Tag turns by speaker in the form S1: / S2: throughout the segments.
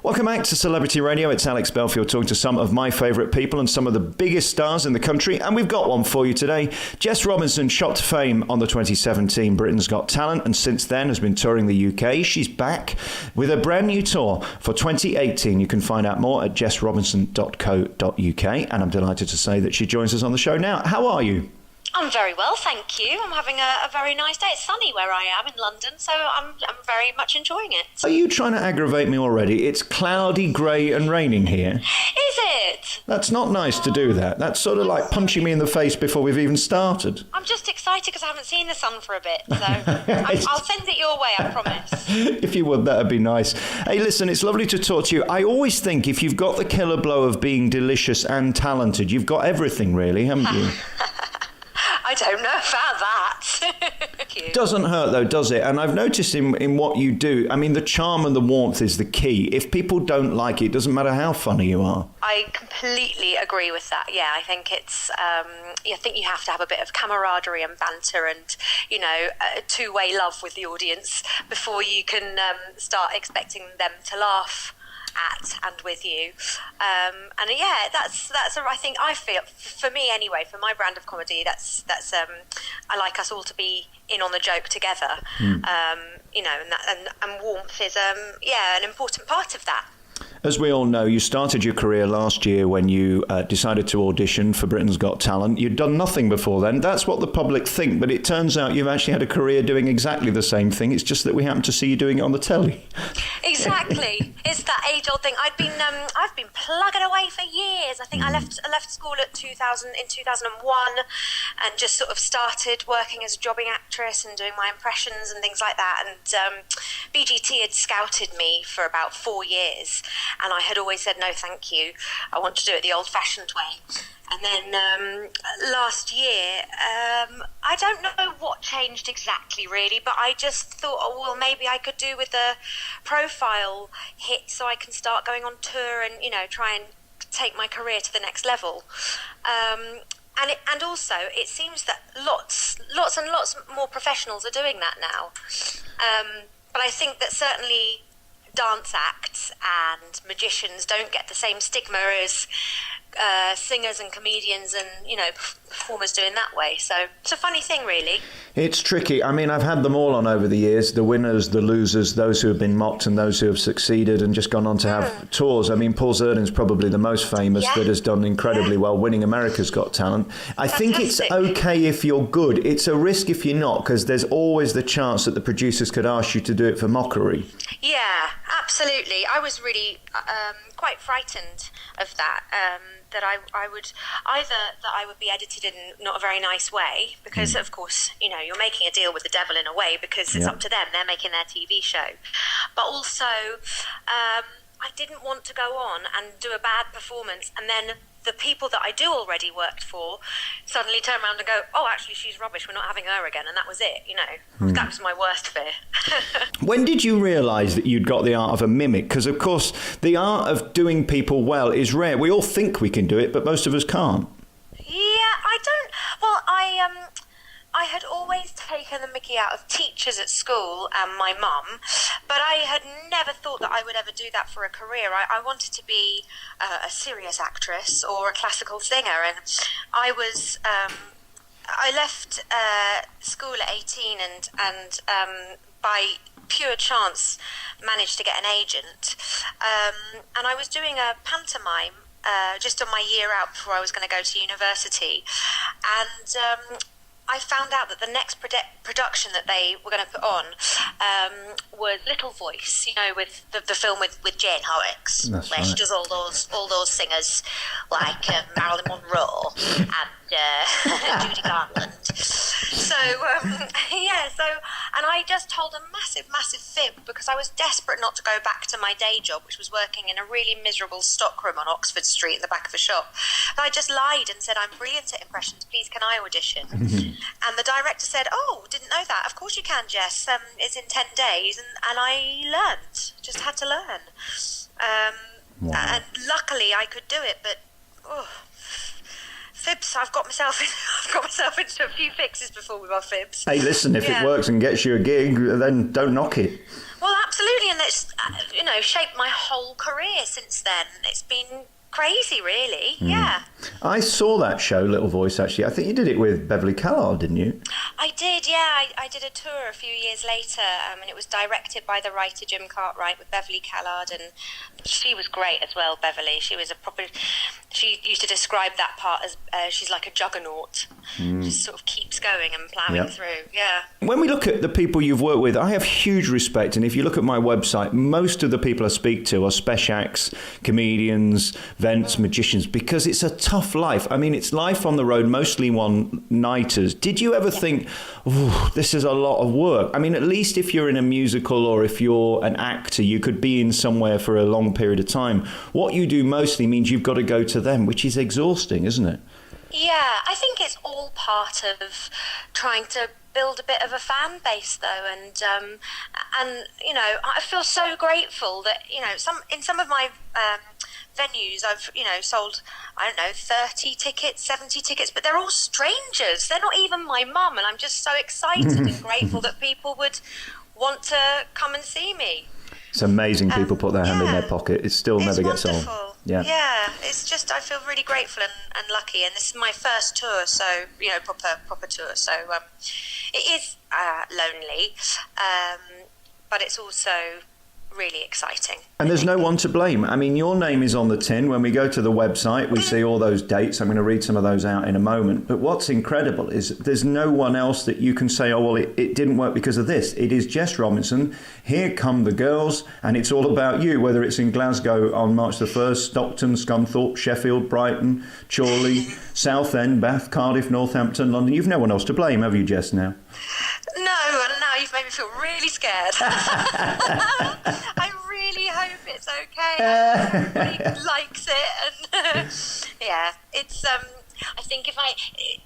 S1: Welcome back to Celebrity Radio. It's Alex Belfield talking to some of my favourite people and some of the biggest stars in the country. And we've got one for you today. Jess Robinson shot to fame on the 2017 Britain's Got Talent and since then has been touring the UK. She's back with a brand new tour for 2018. You can find out more at jessrobinson.co.uk. And I'm delighted to say that she joins us on the show now. How are you?
S2: I'm very well, thank you. I'm having a very nice day. It's sunny where I am in London, so I'm very much enjoying it.
S1: Are you trying to aggravate me already? It's cloudy, grey and raining here.
S2: Is it?
S1: That's not nice to do that. That's sort of like punching me in the face before we've even started.
S2: I'm just excited because I haven't seen the sun for a bit, so I'll send it your way, I promise.
S1: If you would, that'd be nice. Hey, listen, it's lovely to talk to you. I always think if you've got the killer blow of being delicious and talented, you've got everything really, haven't you?
S2: I don't know about that.
S1: Doesn't hurt though, does it? And I've noticed in what you do, I mean, the charm and the warmth is the key. If people don't like it, it doesn't matter how funny you are.
S2: I completely agree with that. Yeah, I think it's, I think you have to have a bit of camaraderie and banter and, a two-way love with the audience before you can start expecting them to laugh at and with you, I think I feel, for me anyway, for my brand of comedy, that's I like us all to be in on the joke together, and warmth is an important part of that.
S1: As we all know, you started your career last year when you decided to audition for Britain's Got Talent. You'd done nothing before then. That's what the public think, but it turns out you've actually had a career doing exactly the same thing. It's just that we happen to see you doing it on the telly.
S2: Exactly. It's that age-old thing. I've been plugging away for years. I think I left school in 2001 and just sort of started working as a jobbing actress and doing my impressions and things like that. And BGT had scouted me for about 4 years. And I had always said, no, thank you. I want to do it the old-fashioned way. And then last year, I don't know what changed exactly, really, but I just thought, maybe I could do with a profile hit so I can start going on tour and, try and take my career to the next level. And also, it seems that lots and lots more professionals are doing that now. But I think that certainly dance acts and magicians don't get the same stigma as singers and comedians and performers doing that way. So it's a funny thing, really.
S1: It's tricky. I mean, I've had them all on over the years, the winners, the losers, those who have been mocked and those who have succeeded and just gone on to have tours. I mean, Paul Zerdin's probably the most famous that has done incredibly well, winning America's Got Talent. I think it's okay if you're good. It's a risk if you're not, because there's always the chance that the producers could ask you to do it for mockery.
S2: Yeah, absolutely. I was really quite frightened of that. That I would be edited in not a very nice way because, of course, you're making a deal with the devil in a way because it's up to them. They're making their TV show. But also, I didn't want to go on and do a bad performance and then the people that I do already worked for suddenly turn around and go, oh, actually, she's rubbish. We're not having her again. And that was it, That was my worst fear.
S1: When did you realise that you'd got the art of a mimic? Because, of course, the art of doing people well is rare. We all think we can do it, but most of us can't.
S2: Yeah, I don't... Well, I had always taken the mickey out of teachers at school and my mum, but I had never thought that I would ever do that for a career. I wanted to be a serious actress or a classical singer, and I was... I left school at 18 and by pure chance managed to get an agent. And I was doing a pantomime just on my year out before I was going to go to university. And I found out that the next production that they were going to put on was Little Voice, with the film with Jane Horrocks, where she does all those singers like Marilyn Monroe and Judy Garland. So and I just told a massive fib because I was desperate not to go back to my day job, which was working in a really miserable stockroom on Oxford Street in the back of a shop. And I just lied and said, I'm brilliant at impressions, please can I audition? And the director said, oh, didn't know that. Of course you can, Jess. It's in 10 days. And I learned, just had to learn. And luckily I could do it, but fibs, I've got myself into a few fixes before with my fibs.
S1: Hey, listen, if it works and gets you a gig, then don't knock it.
S2: Well, absolutely, and it's shaped my whole career since then. It's been crazy, really. Yeah.
S1: I saw that show, Little Voice, actually. I think you did it with Beverly Callard, didn't you?
S2: I did, yeah. I did a tour a few years later, and it was directed by the writer Jim Cartwright with Beverly Callard, and she was great as well, Beverly. She was she used to describe that part as she's like a juggernaut. Just sort of keeps going and ploughing through, yeah.
S1: When we look at the people you've worked with, I have huge respect, and if you look at my website, most of the people I speak to are special acts, comedians, vents, magicians, because it's a tough life. I mean, it's life on the road, mostly one-nighters. Did you ever think, this is a lot of work? I mean, at least if you're in a musical or if you're an actor, you could be in somewhere for a long period of time. What you do mostly means you've got to go to them, which is exhausting, isn't it?
S2: Yeah, I think it's all part of trying to build a bit of a fan base, though, and I feel so grateful that in some of my venues I've sold 30 tickets, 70 tickets, but they're all strangers. They're not even my mum, and I'm just so excited and grateful that people would want to come and see me.
S1: It's amazing people put their hand in their pocket. It still never gets old.
S2: Yeah, it's just I feel really grateful and lucky, and this is my first tour, so proper tour. So it is lonely, but it's also really exciting.
S1: And there's no one to blame. I mean, your name is on the tin. When we go to the website, we see all those dates. I'm going to read some of those out in a moment. But what's incredible is there's no one else that you can say, it didn't work because of this. It is Jess Robinson. Here come the girls, and it's all about you, whether it's in Glasgow on March the 1st, Stockton, Scunthorpe, Sheffield, Brighton, Chorley, Southend, Bath, Cardiff, Northampton, London. You've no one else to blame, have you, Jess, now?
S2: No, and now you've made me feel really scared. I really hope it's okay. Everybody likes it, and it's. I think if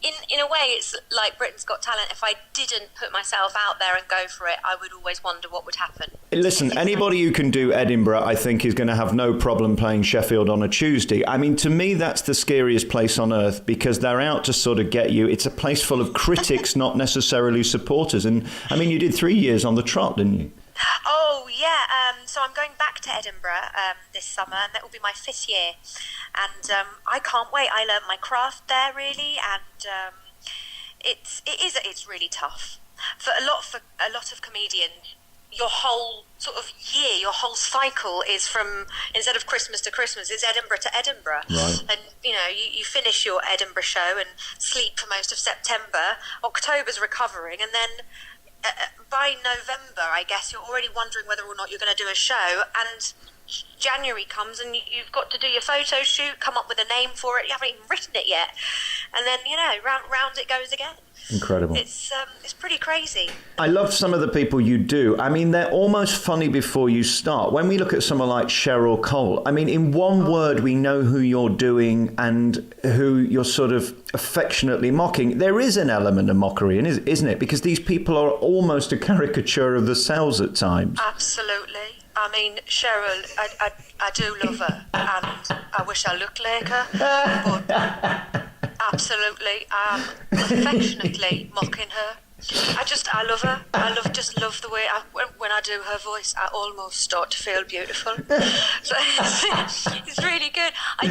S2: in a way, it's like Britain's Got Talent. If I didn't put myself out there and go for it, I would always wonder what would happen.
S1: Listen, anybody who can do Edinburgh, I think, is going to have no problem playing Sheffield on a Tuesday. I mean, to me, that's the scariest place on earth because they're out to sort of get you. It's a place full of critics, not necessarily supporters. And I mean, you did 3 years on the trot, didn't you?
S2: Oh, yeah. So I'm going back to Edinburgh this summer, and that will be my 5th year. And I can't wait. I learnt my craft there, really, and it's really tough. For a lot of comedians, your whole sort of year, your whole cycle is from, instead of Christmas to Christmas, it's Edinburgh to Edinburgh.
S1: Right.
S2: And, you finish your Edinburgh show and sleep for most of September. October's recovering, and then by November, I guess, you're already wondering whether or not you're going to do a show, and January comes and you've got to do your photo shoot, come up with a name for it, you haven't even written it yet, and then, round it goes again.
S1: Incredible.
S2: It's pretty crazy.
S1: I love some of the people you do. I mean, they're almost funny before you start. When we look at someone like Cheryl Cole, I mean, in one word, we know who you're doing and who you're sort of affectionately mocking. There is an element of mockery, isn't it? Because these people are almost a caricature of themselves at times.
S2: Absolutely. I mean, Cheryl, I do love her, and I wish I looked like her, but absolutely, affectionately mocking her. I love her. I just love the way, when I do her voice, I almost start to feel beautiful. So it's really good. I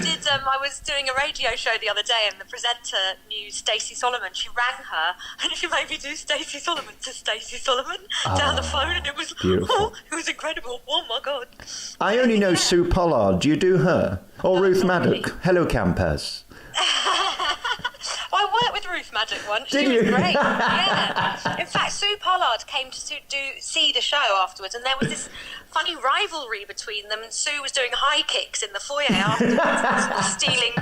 S2: was doing a radio show the other day, and the presenter knew Stacey Solomon. She rang her, and she made me do Stacey Solomon to Stacey Solomon down the phone, and it was beautiful. It was incredible. Oh my God.
S1: I only know Sue Pollard. Do you do her? Or Ruth Maddock? Really. Hello, Campers.
S2: I worked with Ruth Maddock once.
S1: Did
S2: she
S1: you?
S2: was great. Yeah. In fact, Sue Pollard came to see the show afterwards, and there was this funny rivalry between them. And Sue was doing high kicks in the foyer afterwards, stealing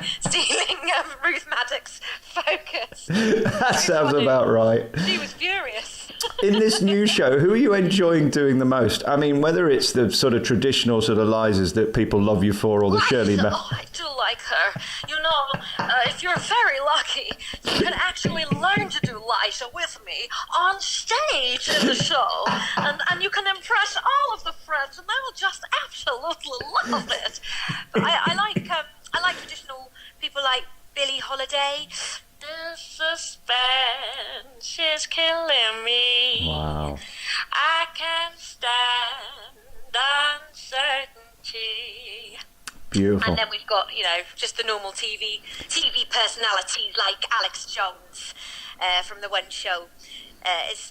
S2: Ruth Maddock's focus.
S1: That sounds about right.
S2: She was furious.
S1: In this new show, who are you enjoying doing the most? I mean, whether it's the sort of traditional sort of Liza's that people love you for, or the Shirley
S2: I do like her. If you're very lucky, you can actually learn to do Liza with me on stage in the show, and you can impress all of the friends, and they will just absolutely love it. But I like traditional people like Billie Holiday. The suspense is killing me.
S1: Wow.
S2: I can't stand
S1: Beautiful.
S2: And then we've got, just the normal TV personalities like Alex Jones from The One Show.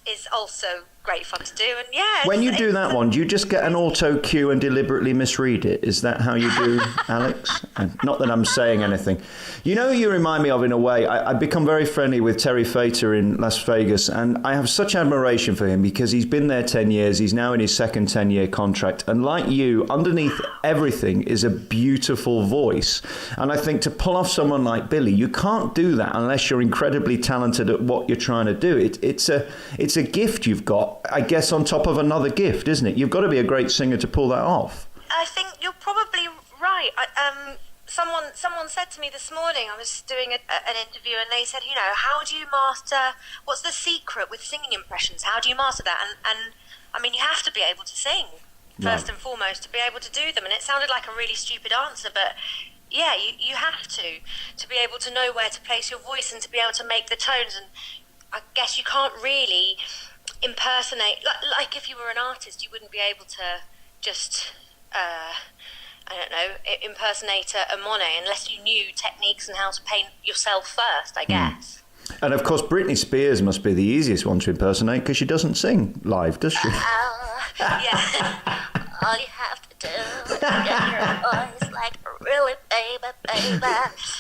S2: Is also great fun to do, and
S1: when you do that one, do you just get an auto cue and deliberately misread it? Is that how you do, Alex? And not that I'm saying anything. You remind me of, in a way, I've become very friendly with Terry Fator in Las Vegas, and I have such admiration for him because he's been there 10 years. He's now in his second 10-year contract, and like you, underneath everything is a beautiful voice. And I think to pull off someone like Billy, you can't do that unless you're incredibly talented at what you're trying to do. It's a gift you've got, I guess, on top of another gift, isn't it? You've got to be a great singer to pull that off.
S2: I think you're probably right. Someone said to me this morning, I was doing an interview, and they said, how do you master, what's the secret with singing impressions? How do you master that? And I mean, you have to be able to sing, first and foremost, to be able to do them. And it sounded like a really stupid answer, but yeah, you have to be able to know where to place your voice and to be able to make the tones. And I guess you can't really impersonate, like if you were an artist, you wouldn't be able to just impersonate a Monet unless you knew techniques and how to paint yourself first, I guess.
S1: And of course Britney Spears must be the easiest one to impersonate because she doesn't sing live, does she?
S2: Yeah. All you have to do is get your voice like really baby.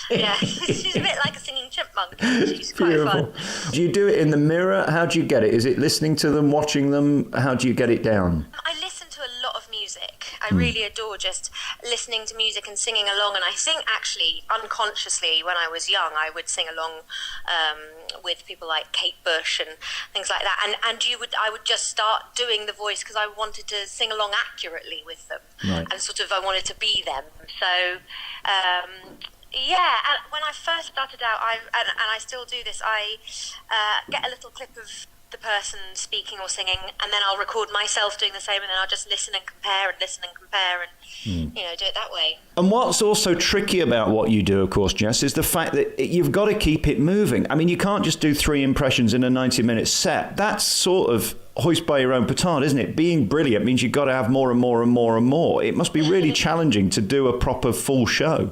S2: Yeah, she's a bit like a singing chipmunk. She's quite
S1: Beautiful.
S2: fun.
S1: Do you do it in the mirror? How do you get it? Is it listening to them, watching them? How do you get it down?
S2: I listen to a lot of music. I really adore just listening to music and singing along. And I think actually unconsciously when I was young, I would sing along with people like Kate Bush and things like that. And I would just start doing the voice because I wanted to sing along accurately with them.
S1: Right.
S2: And sort of I wanted to be them. So and when I first started out, and I still do this, I get a little clip of the person speaking or singing, and then I'll record myself doing the same, and then I'll just listen and compare and do it that way.
S1: And what's also tricky about what you do, of course, Jess, is the fact that you've got to keep it moving. I mean, you can't just do 3 impressions in a 90-minute set. That's sort of hoist by your own petard, isn't it? Being brilliant means you've got to have more and more and more and more. It must be really challenging to do a proper full show.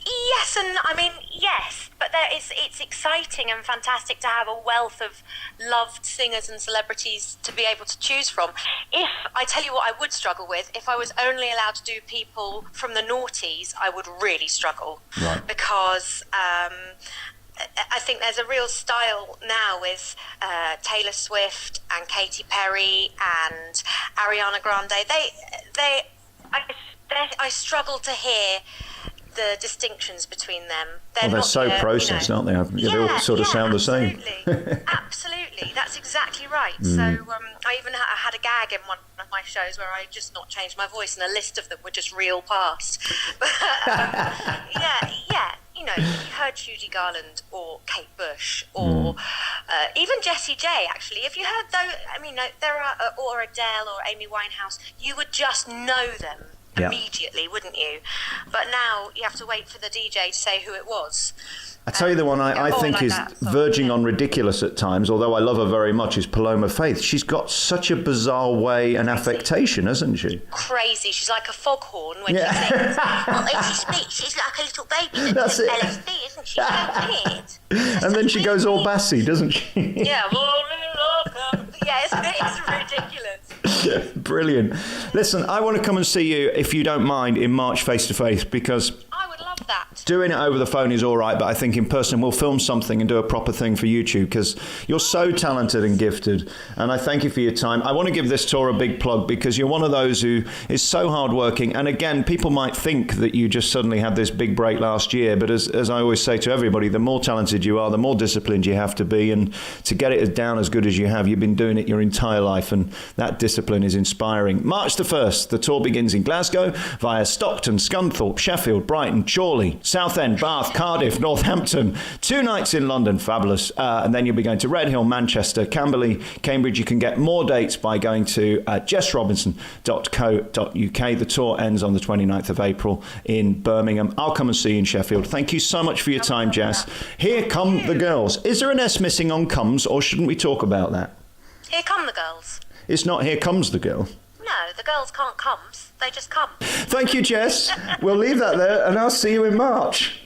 S2: Yes, and I mean, yes, but it's exciting and fantastic to have a wealth of loved singers and celebrities to be able to choose from. If I tell you what I would struggle with, if I was only allowed to do people from the noughties, I would really struggle.
S1: Right.
S2: Because I think there's a real style now with Taylor Swift and Katy Perry and Ariana Grande. I struggle to hear the distinctions between them.
S1: They're so processed, aren't they? They all sort of sound the same.
S2: Absolutely. That's exactly right. So I even had a gag in one of my shows where I just not changed my voice, and a list of them would just reel past. But you heard Judy Garland or Kate Bush or even Jessie J. Actually, if you heard there are or Adele or Amy Winehouse, you would just know them immediately, wouldn't you? But now you have to wait for the DJ to say who it was.
S1: I tell you the one I think is verging on ridiculous at times, although I love her very much, is Paloma Faith. She's got such a bizarre way and affectation, hasn't she?
S2: Crazy. She's like a foghorn when she sings. Well, if she speaks, she's like a little baby.
S1: That's it.
S2: LSD, isn't she? So cute.
S1: And then she goes all bassy, doesn't she?
S2: Yeah. It's ridiculous.
S1: Brilliant. Listen, I want to come and see you, if you don't mind, in March face-to-face, because
S2: I would love that.
S1: Doing it over the phone is all right, but I think in person we'll film something and do a proper thing for YouTube, because you're so talented and gifted, and I thank you for your time. I want to give this tour a big plug because you're one of those who is so hardworking, and again, people might think that you just suddenly had this big break last year, but as I always say to everybody, the more talented you are, the more disciplined you have to be, and to get it down as good as you have, you've been doing it your entire life, and that discipline is inspiring. March the 1st, the tour begins in Glasgow via Stockton, Scunthorpe, Sheffield, Brighton, Chorley, Southend, Bath, Cardiff, Northampton, 2 nights in London, fabulous, and then you'll be going to Redhill, Manchester, Camberley, Cambridge. You can get more dates by going to jessrobinson.co.uk. The tour ends on the 29th of April in Birmingham. I'll come and see you in Sheffield. Thank you so much for your time, Jess. Here come the girls. Is there an S missing on comes, or shouldn't we talk about that?
S2: Here come the girls.
S1: It's not Here Comes the Girl.
S2: No, the girls can't comes. come.
S1: Thank you, Jess. We'll leave that there, and I'll see you in March.